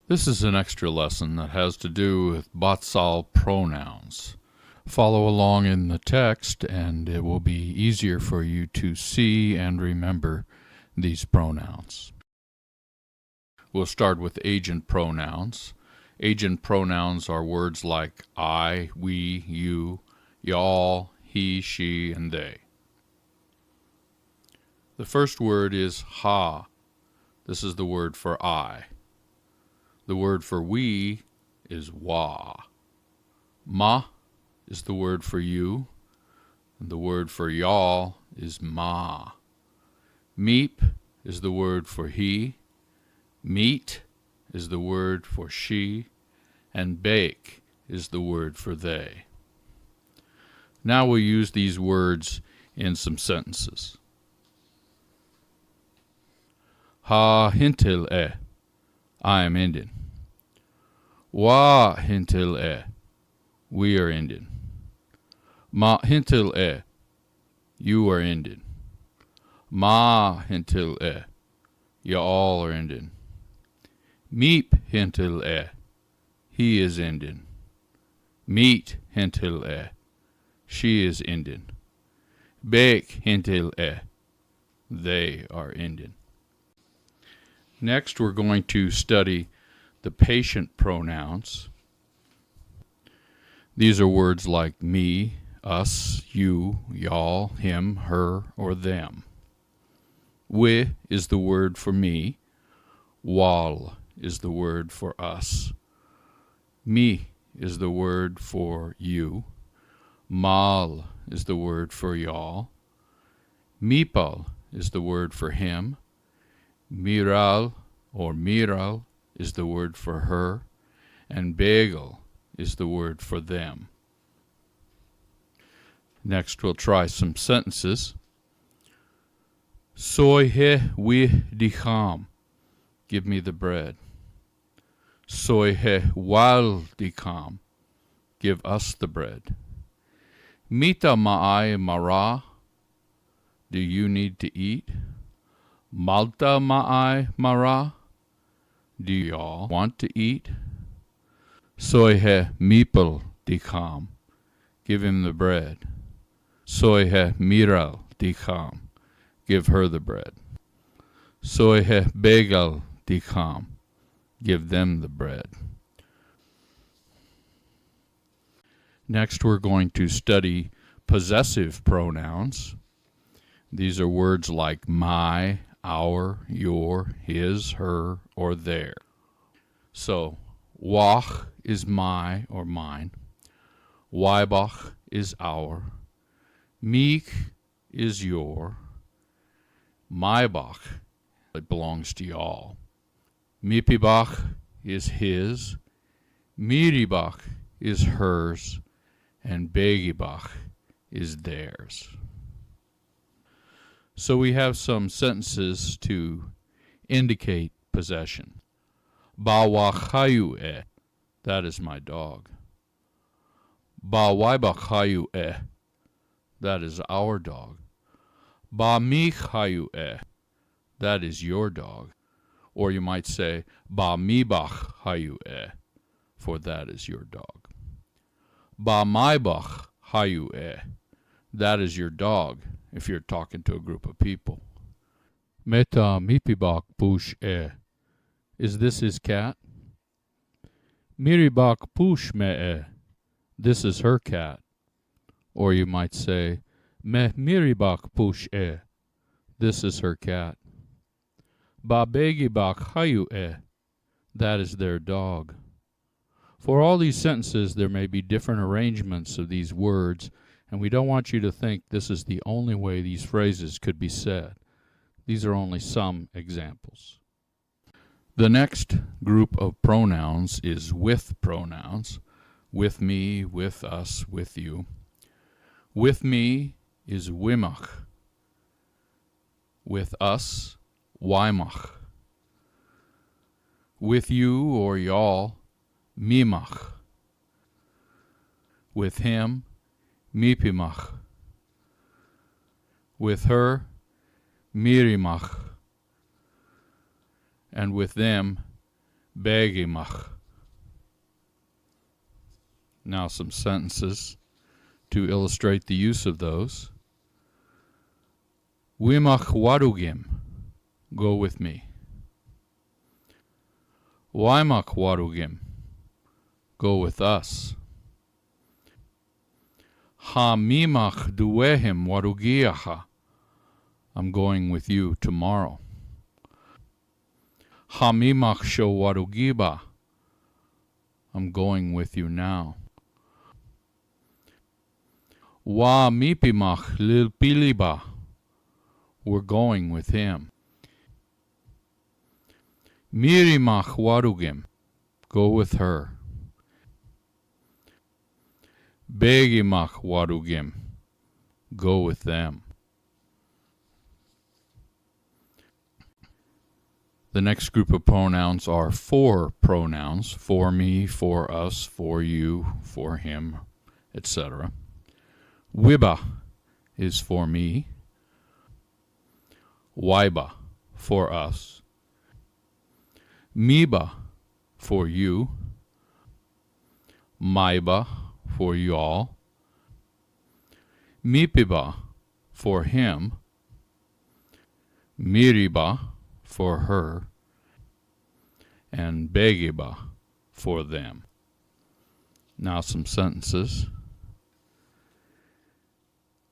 This is an extra lesson that has to do with Bahtssal pronouns. Follow along in the text and it will be easier for you to see and remember these pronouns. We'll start with agent pronouns. Agent pronouns are words like I, we, you, y'all, he, she, and they. The first word is ha. This is the word for I. The word for we is wa. Ma is the word for you, and the word for y'all is ma. Meep is the word for he. Meet is the word for she, and bake is the word for they. Now we'll use these words in some sentences. Ha hintil I am Indian. Wa hintil we are Indian. Ma hintil you are Indian. Ma hintil you all are Indian. Meep hintil he is Indian. Meet hintil she is Indian. Bake hintil they are Indian. Next, we're going to study the patient pronouns. These are words like me, us, you, y'all, him, her, or them. We is the word for me. Wal is the word for us. Me is the word for you. Mal is the word for y'all. Mipal is the word for him. Miral or Miral is the word for her, and bagel is the word for them. Next, we'll try some sentences. Soy he we dicham, give me the bread. Soy he wal dicham, give us the bread. Mita ma'ai mara, do you need to eat? Malta ma'ai mara, do y'all want to eat? Soy he mipel dicham, give him the bread. Soy he miral dicham, give her the bread. Soy he begal dicham, give them the bread. Next, we're going to study possessive pronouns. These are words like my, our, your, his, her, or their. So, wach is my or mine. Weibach is our. Meek is your. Maybach, it belongs to y'all. Mipibach is his. Miribach is hers. And Begibach is theirs. So we have some sentences to indicate possession. Bawachayu that is my dog. Bawaibachayu that is our dog. Bamichayu that is your dog. Or you might say Bamibachayu for that is your dog. Ba-maibach hayu that is your dog, if you're talking to a group of people. Meta mipibach push is this his cat? Miribach push me this is her cat. Or you might say, me miribach push this is her cat. Ba-begibach hayu that is their dog. For all these sentences, there may be different arrangements of these words, and we don't want you to think this is the only way these phrases could be said. These are only some examples. The next group of pronouns is with pronouns. With me, with us, with you. With me is wimach. With us, wimach. With you or y'all, mimach. With him, mipimach. With her, mirimach. And with them, Begimach. Now some sentences to illustrate the use of those. Wimach warugim. Go with me. Waimach warugim. Go with us. Hamimach duehim warugiacha. I'm going with you tomorrow. Hamimach sho warugiba. I'm going with you now. Wa mipimach lilpiliba. We're going with him. Mirimach warugim. Go with her. Begimach warugim. Go with them. The next group of pronouns are for pronouns. For me, for us, for you, for him, etc. Wiba is for me. Waiba, for us. Miba, for you. Maiba, for y'all. Mipiba, for him. Miriba, for her. And Begiba, for them. Now some sentences.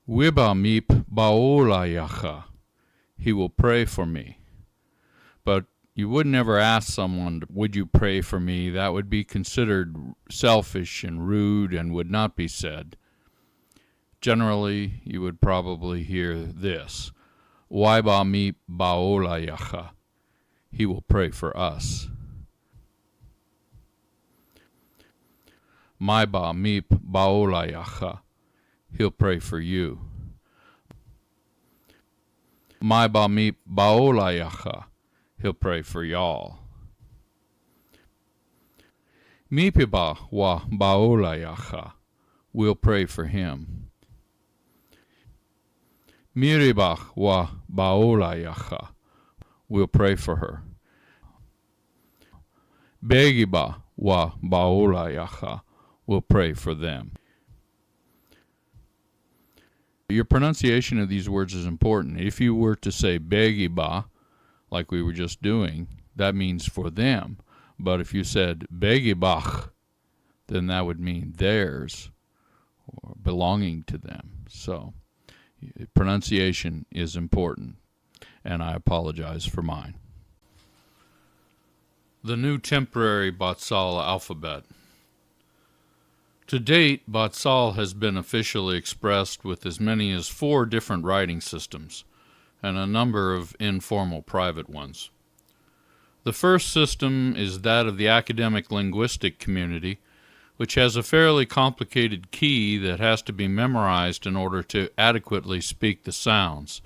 Wiba mip baolayacha. He will pray for me. But you would never ask someone, would you pray for me? That would be considered selfish and rude and would not be said. Generally, you would probably hear this. Waiba mi baolayacha. He will pray for us. Maiba mip baolayacha. He'll pray for you. Maiba mip baolayacha. He'll pray for y'all. Mipiba wa baolayacha. We'll pray for him. Miriba wa baolayacha. We'll pray for her. Begiba wa baolayacha. We'll pray for them. Your pronunciation of these words is important. If you were to say begiba, like we were just doing, that means for them. But if you said begibach, then that would mean theirs, or belonging to them. So pronunciation is important, and I apologize for mine. The new temporary Bahtssal alphabet. To date, Bahtssal has been officially expressed with as many as 4 different writing systems, and a number of informal private ones. The first system is that of the academic linguistic community, which has a fairly complicated key that has to be memorized in order to adequately speak the sounds.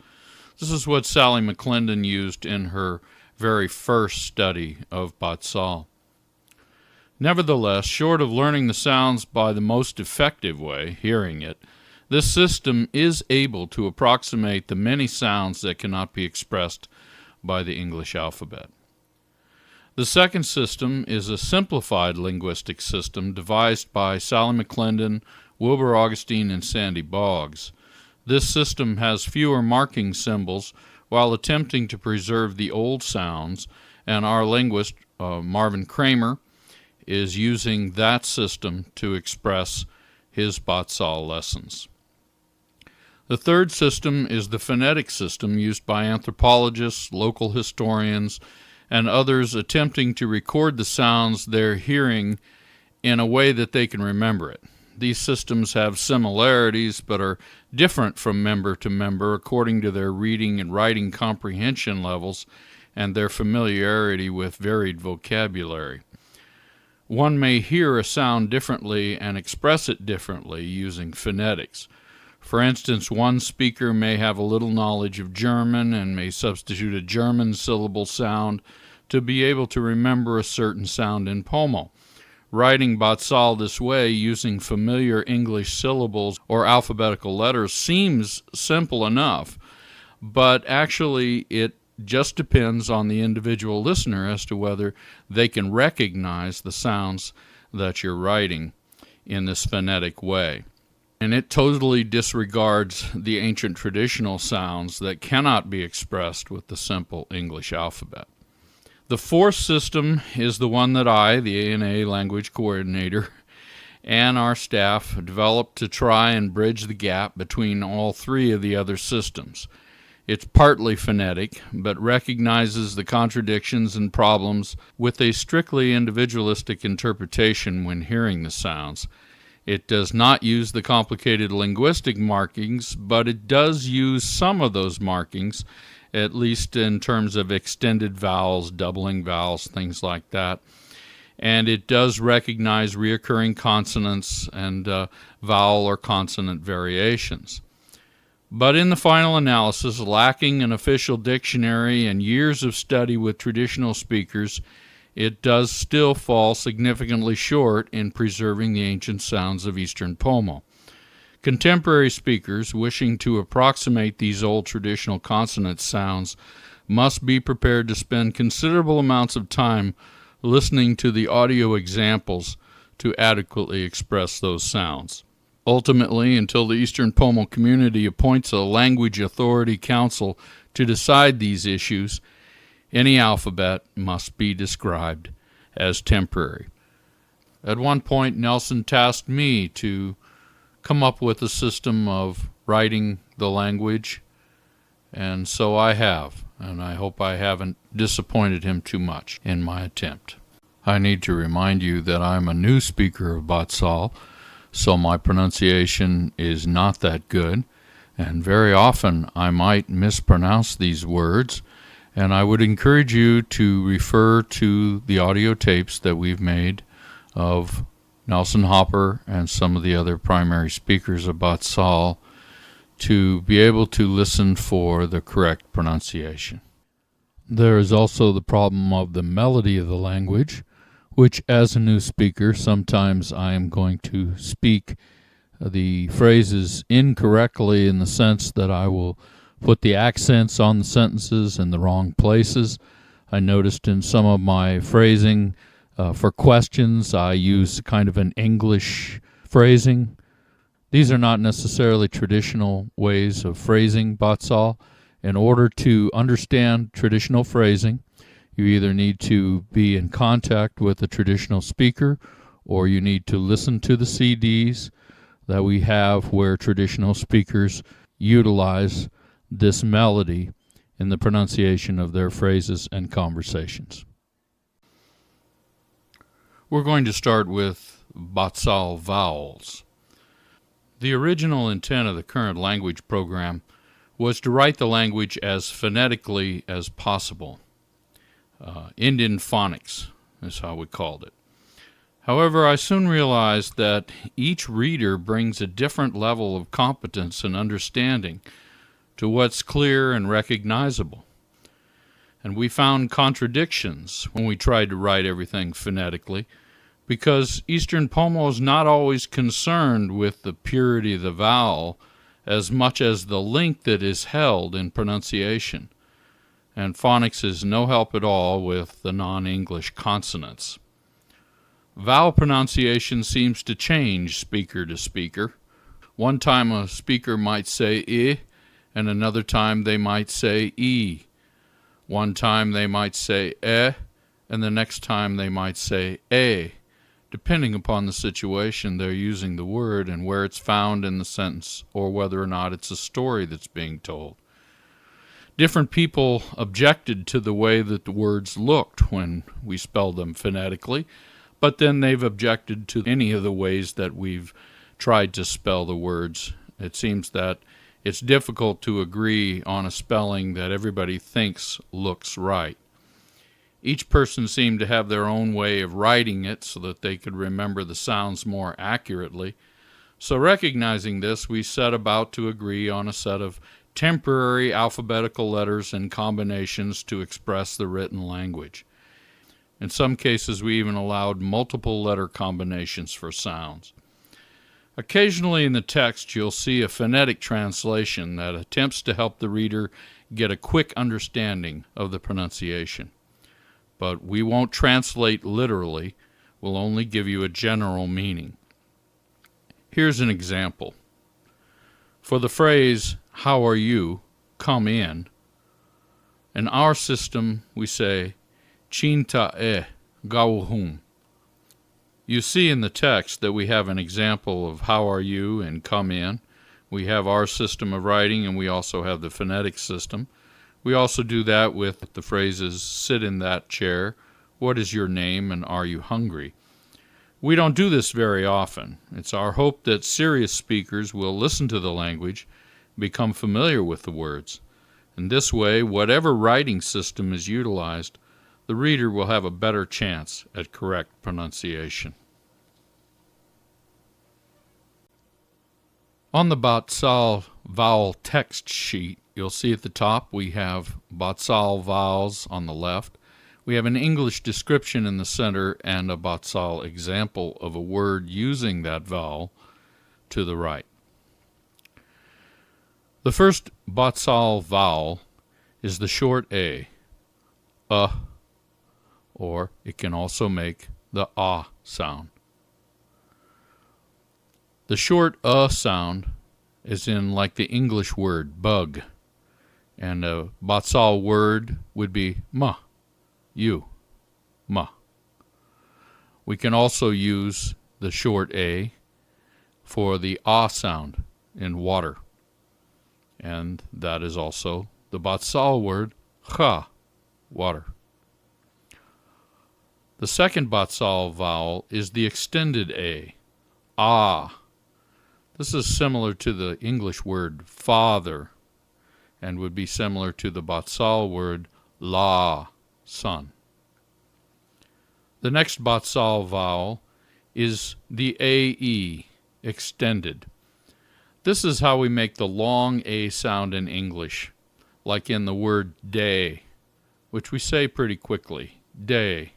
This is what Sally McClendon used in her very first study of Bahtssal. Nevertheless, short of learning the sounds by the most effective way, hearing it, this system is able to approximate the many sounds that cannot be expressed by the English alphabet. The second system is a simplified linguistic system devised by Sally McClendon, Wilbur Augustine, and Sandy Boggs. This system has fewer marking symbols while attempting to preserve the old sounds, and our linguist, Marvin Kramer, is using that system to express his Bahtssal lessons. The third system is the phonetic system used by anthropologists, local historians, and others attempting to record the sounds they're hearing in a way that they can remember it. These systems have similarities but are different from member to member according to their reading and writing comprehension levels and their familiarity with varied vocabulary. One may hear a sound differently and express it differently using phonetics. For instance, one speaker may have a little knowledge of German and may substitute a German syllable sound to be able to remember a certain sound in Pomo. Writing Bahtssal this way using familiar English syllables or alphabetical letters seems simple enough, but actually it just depends on the individual listener as to whether they can recognize the sounds that you're writing in this phonetic way. And it totally disregards the ancient traditional sounds that cannot be expressed with the simple English alphabet. The fourth system is the one that I, the ANA language coordinator, and our staff developed to try and bridge the gap between all three of the other systems. It's partly phonetic, but recognizes the contradictions and problems with a strictly individualistic interpretation when hearing the sounds. It does not use the complicated linguistic markings, but it does use some of those markings, at least in terms of extended vowels, doubling vowels, things like that. And it does recognize reoccurring consonants and vowel or consonant variations. But in the final analysis, lacking an official dictionary and years of study with traditional speakers, it does still fall significantly short in preserving the ancient sounds of Eastern Pomo. Contemporary speakers wishing to approximate these old traditional consonant sounds must be prepared to spend considerable amounts of time listening to the audio examples to adequately express those sounds. Ultimately, until the Eastern Pomo community appoints a language authority council to decide these issues, any alphabet must be described as temporary. At one point, Nelson tasked me to come up with a system of writing the language, and so I have, and I hope I haven't disappointed him too much in my attempt. I need to remind you that I'm a new speaker of Bahtssal, so my pronunciation is not that good, and very often I might mispronounce these words, and I would encourage you to refer to the audio tapes that we've made of Nelson Hopper and some of the other primary speakers of Bahtssal to be able to listen for the correct pronunciation. There is also the problem of the melody of the language, which as a new speaker, sometimes I am going to speak the phrases incorrectly in the sense that I will put the accents on the sentences in the wrong places. I noticed in some of my phrasing for questions, I use kind of an English phrasing. These are not necessarily traditional ways of phrasing Bahtssal. In order to understand traditional phrasing, you either need to be in contact with a traditional speaker or you need to listen to the CDs that we have where traditional speakers utilize this melody in the pronunciation of their phrases and conversations. We're going to start with Bahtssal vowels. The original intent of the current language program was to write the language as phonetically as possible. Indian phonics is how we called it. However, I soon realized that each reader brings a different level of competence and understanding to what's clear and recognizable. And we found contradictions when we tried to write everything phonetically, because Eastern Pomo is not always concerned with the purity of the vowel as much as the link that is held in pronunciation. And phonics is no help at all with the non-English consonants. Vowel pronunciation seems to change speaker to speaker. One time a speaker might say I, and another time they might say E. One time they might say and the next time they might say A. Depending upon the situation they're using the word and where it's found in the sentence, or whether or not it's a story that's being told. Different people objected to the way that the words looked when we spelled them phonetically, but then they've objected to any of the ways that we've tried to spell the words. It seems that it's difficult to agree on a spelling that everybody thinks looks right. Each person seemed to have their own way of writing it so that they could remember the sounds more accurately. So recognizing this, we set about to agree on a set of temporary alphabetical letters and combinations to express the written language. In some cases, we even allowed multiple letter combinations for sounds. Occasionally in the text, you'll see a phonetic translation that attempts to help the reader get a quick understanding of the pronunciation. But we won't translate literally, we'll only give you a general meaning. Here's an example. For the phrase, "How are you?" come in our system we say, "Chinta e gauhum." You see in the text that we have an example of "how are you" and "come in." We have our system of writing, and we also have the phonetic system. We also do that with the phrases "sit in that chair," "what is your name," and "are you hungry?" We don't do this very often. It's our hope that serious speakers will listen to the language, become familiar with the words. In this way, whatever writing system is utilized, the reader will have a better chance at correct pronunciation. On the Bahtssal vowel text sheet, you'll see at the top we have Bahtssal vowels on the left. We have an English description in the center and a Bahtssal example of a word using that vowel to the right. The first Bahtssal vowel is the short A, or it can also make the ah sound. The short sound is in like the English word bug, and a Bahtssal word would be ma, you, ma. We can also use the short A for the ah sound in water, and that is also the Bahtssal word cha, water. The second Bahtssal vowel is the extended A, ah. This is similar to the English word father and would be similar to the Bahtssal word la, son. The next Bahtssal vowel is the AE, extended. This is how we make the long A sound in English, like in the word day, which we say pretty quickly, day.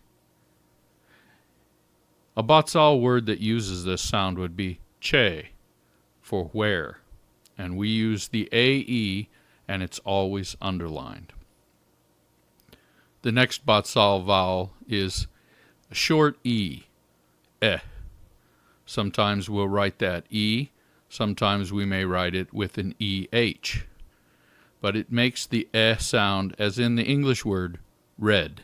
A Bahtssal word that uses this sound would be che, for where, and we use the AE and it's always underlined. The next Bahtssal vowel is a short E, eh. Sometimes we'll write that E, sometimes we may write it with an EH, but it makes the eh sound as in the English word red.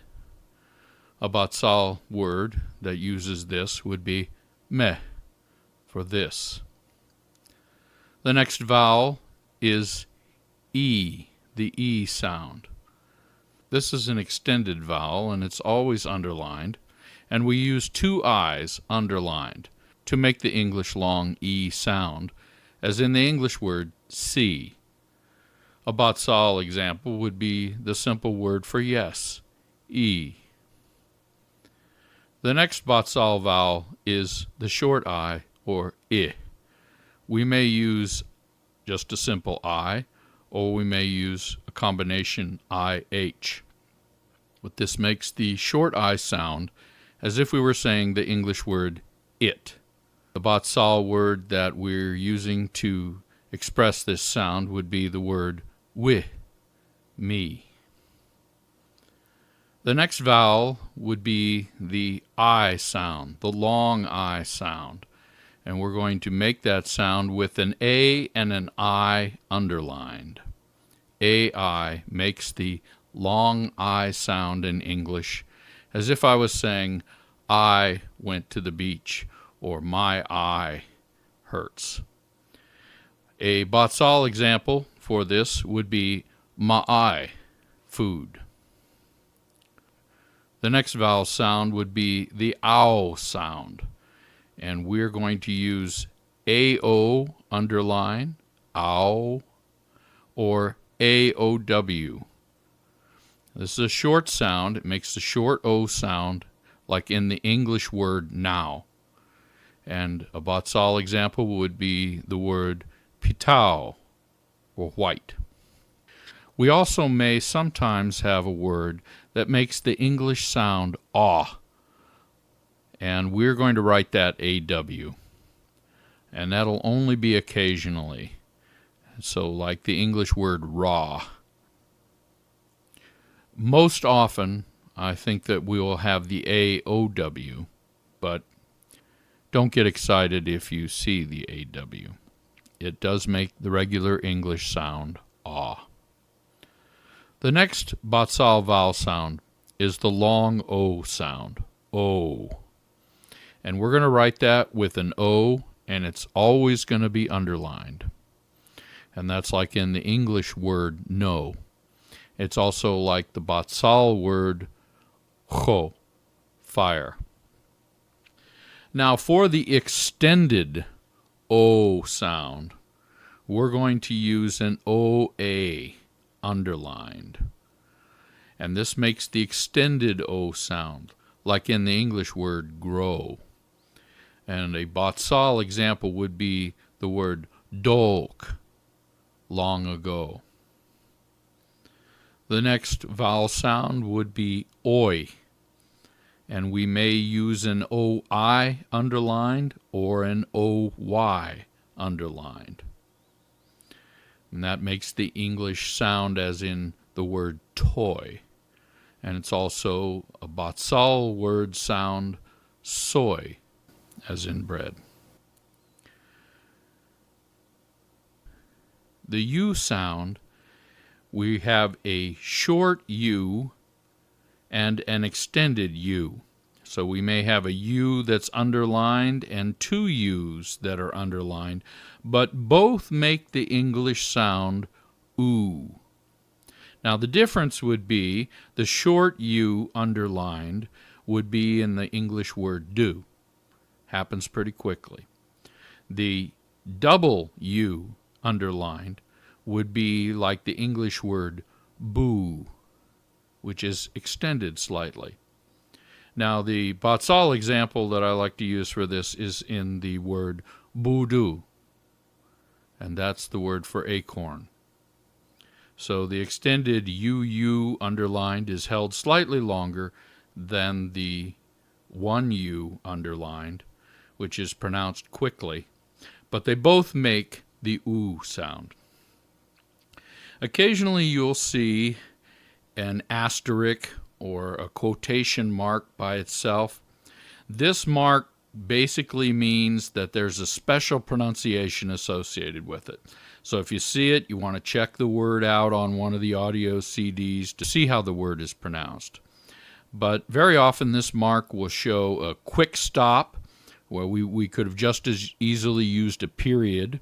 A Bahtssal word that uses this would be meh, for this. The next vowel is E, the E sound. This is an extended vowel and it's always underlined, and we use two I's underlined to make the English long E sound, as in the English word see. A Bahtssal example would be the simple word for yes, E. The next Bahtssal vowel is the short I, or I. We may use just a simple I, or we may use a combination IH. But this makes the short I sound as if we were saying the English word it. The Bahtssal word that we're using to express this sound would be the word wi, me. The next vowel would be the I sound, the long I sound. And we're going to make that sound with an A and an I underlined. AI makes the long I sound in English, as if I was saying, I went to the beach, or my eye hurts. A Bahtssal example for this would be ma'ai, food. The next vowel sound would be the ow sound. And we're going to use AO underline, ow, or AOW. This is a short sound. It makes the short O sound like in the English word now. And a Bahtssal example would be the word pitao, or white. We also may sometimes have a word that makes the English sound aw, and we're going to write that AW. and that'll only be occasionally. So like the English word raw. Most often, I think that we will have the AOW, but don't get excited if you see the AW. It does make the regular English sound ah. The next Bahtssal vowel sound is the long O sound, O. And we're going to write that with an O, and it's always going to be underlined. And that's like in the English word no. It's also like the Bahtssal word cho, fire. Now for the extended O sound, we're going to use an OA underlined. And this makes the extended O sound, like in the English word grow. And a Bahtssal example would be the word dolk, long ago. The next vowel sound would be oi, and we may use an OI underlined or an OY underlined. And that makes the English sound as in the word toy. And it's also a Bahtssal word sound, soy, as in bread. The U sound, we have a short U and an extended U. So we may have a U that's underlined and two U's that are underlined, but both make the English sound oo. Now the difference would be the short U underlined would be in the English word do. Happens pretty quickly. The double U underlined would be like the English word boo, which is extended slightly. Now the Bahtssal example that I like to use for this is in the word boodoo, and that's the word for acorn. So the extended UU underlined is held slightly longer than the one U underlined, which is pronounced quickly, but they both make the oo sound. Occasionally you'll see an asterisk or a quotation mark by itself. This mark basically means that there's a special pronunciation associated with it. So if you see it, you want to check the word out on one of the audio CDs to see how the word is pronounced. But very often this mark will show a quick stop, where we could have just as easily used a period,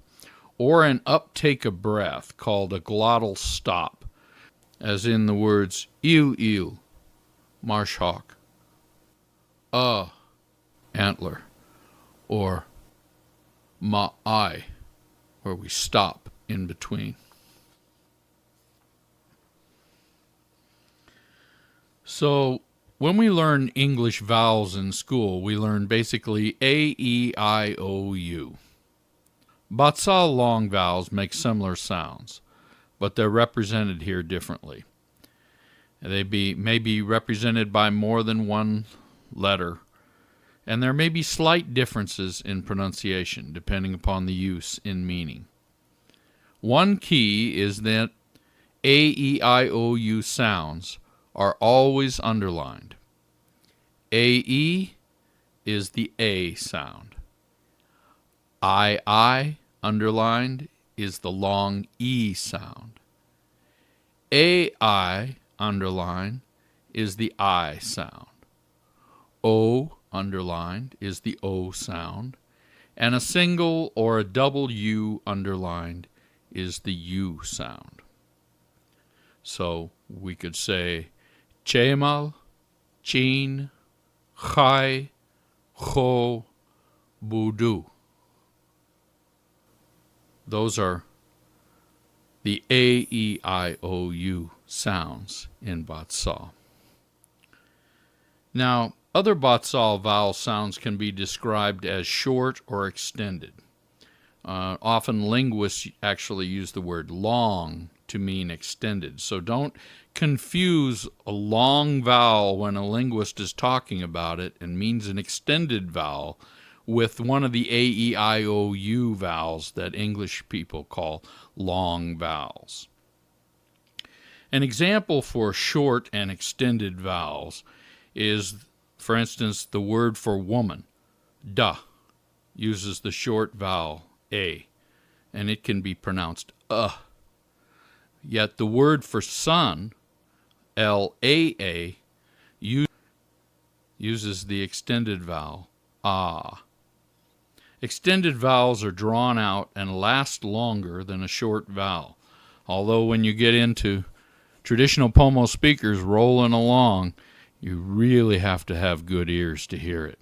or an uptake of breath called a glottal stop, as in the words eel, marsh hawk, antler, or ma'ai, where we stop in between. So when we learn English vowels in school, we learn basically A, E, I, O, U. Bahtssal long vowels make similar sounds, but they're represented here differently. They may be represented by more than one letter, and there may be slight differences in pronunciation depending upon the use in meaning. One key is that A, E, I, O, U sounds are always underlined. A-E is the A sound. I, underlined, is the long E sound. A-I, underlined, is the I sound. O, underlined, is the O sound. And a single or a double U, underlined, is the U sound. So we could say Chemal, Chin, Chai, Cho, Budu. Those are the A-E-I-O-U sounds in Bahtssal. Now, other Bahtssal vowel sounds can be described as short or extended. Often linguists actually use the word long to mean extended. So don't confuse a long vowel when a linguist is talking about it and means an extended vowel with one of the A-E-I-O-U vowels that English people call long vowels. An example for short and extended vowels is, for instance, the word for woman, da, uses the short vowel a, and it can be pronounced Yet the word for son, L-A-A, uses the extended vowel ah. Extended vowels are drawn out and last longer than a short vowel, although when you get into traditional Pomo speakers rolling along, you really have to have good ears to hear it.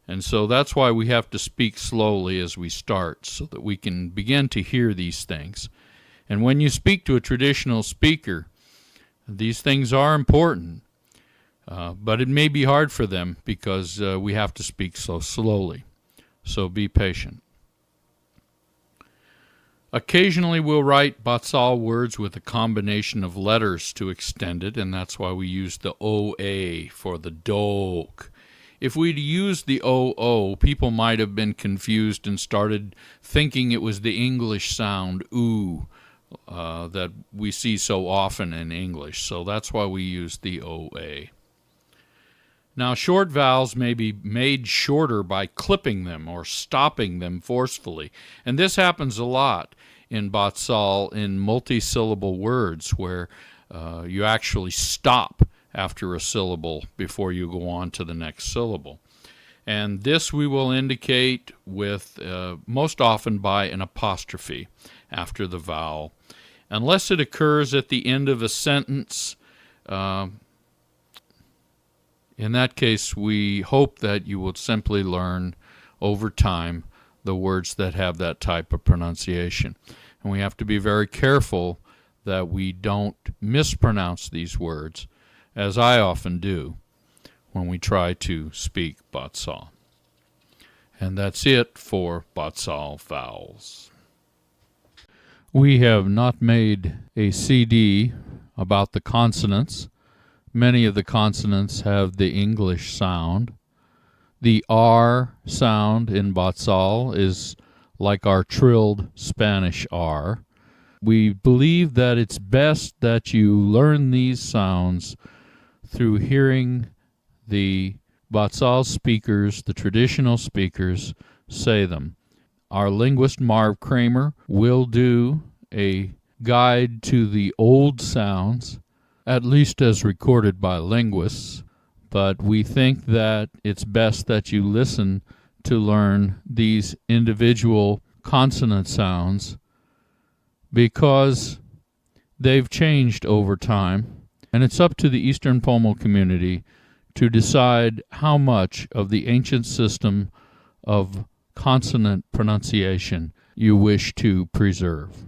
And so that's why we have to speak slowly as we start, so that we can begin to hear these things. And when you speak to a traditional speaker, these things are important, but it may be hard for them because we have to speak so slowly. So be patient. Occasionally we'll write Bahtssal words with a combination of letters to extend it, and that's why we use the OA for the dok. If we'd used the OO, people might have been confused and started thinking it was the English sound oo that we see so often in English. So that's why we use the OA. Now, short vowels may be made shorter by clipping them or stopping them forcefully. And this happens a lot in Bahtssal in multisyllable words where you actually stop after a syllable before you go on to the next syllable. And this we will indicate with most often by an apostrophe after the vowel. Unless it occurs at the end of a sentence, in that case, we hope that you will simply learn over time the words that have that type of pronunciation. And we have to be very careful that we don't mispronounce these words, as I often do when we try to speak Bahtssal. And that's it for Bahtssal vowels. We have not made a CD about the consonants. Many of the consonants have the English sound. The R sound in Bahtssal is like our trilled Spanish R. We believe that it's best that you learn these sounds through hearing the Bahtssal speakers, the traditional speakers, say them. Our linguist Marv Kramer will do a guide to the old sounds, at least as recorded by linguists, but we think that it's best that you listen to learn these individual consonant sounds because they've changed over time, and it's up to the Eastern Pomo community to decide how much of the ancient system of consonant pronunciation you wish to preserve.